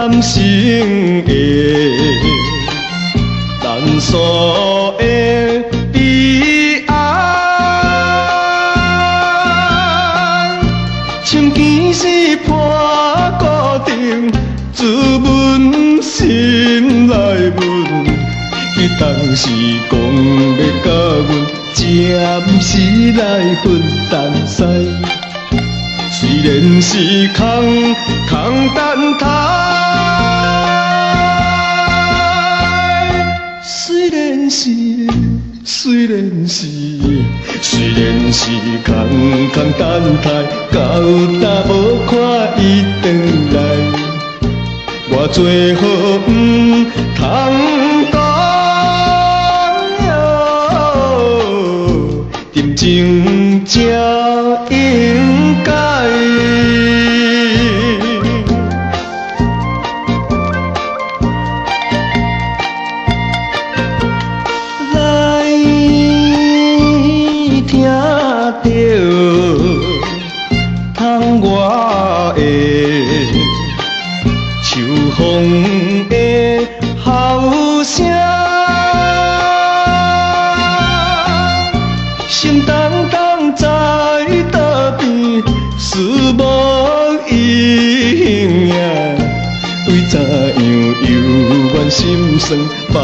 感情的，咱所的悲哀，深更是破固定，自问心内问，彼当时讲要甲阮暂时来分担西。虽然是空等待，虽然是空等待，到达无看伊回来，我最好不通讲沉情才应该。着窗外的秋风的吼声，心重重在倒边，思无意影，为怎样犹原心酸，目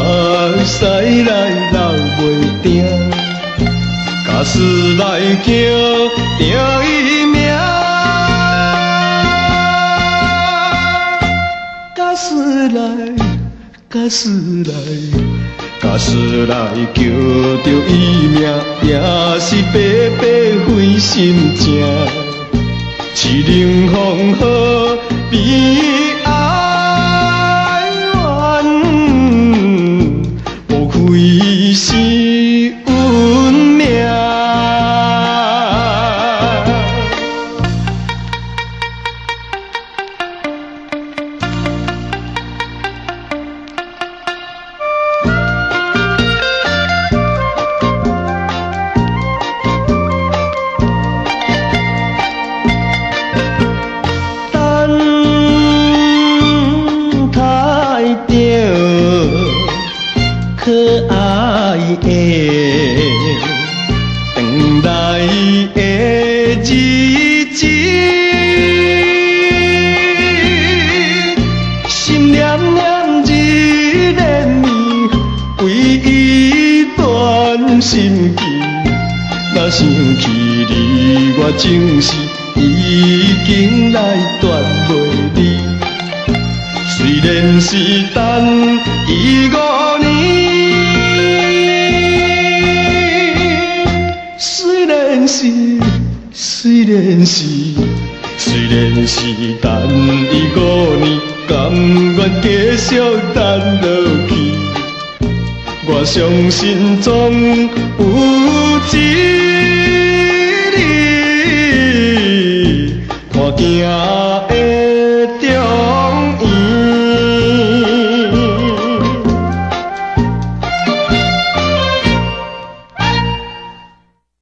屎来流袂停。假使来叫定伊名，假使来叫着伊名，也是白白费心情，凄冷风雨悲哀怨，无愧是运命。可爱的等待的日子，心念念日连绵，为伊断心机。若想起你，我情绪已经来断袂离。虽然是等伊5年。虽然是等伊5年，甘愿继续等落去。我相信总有一日，看见。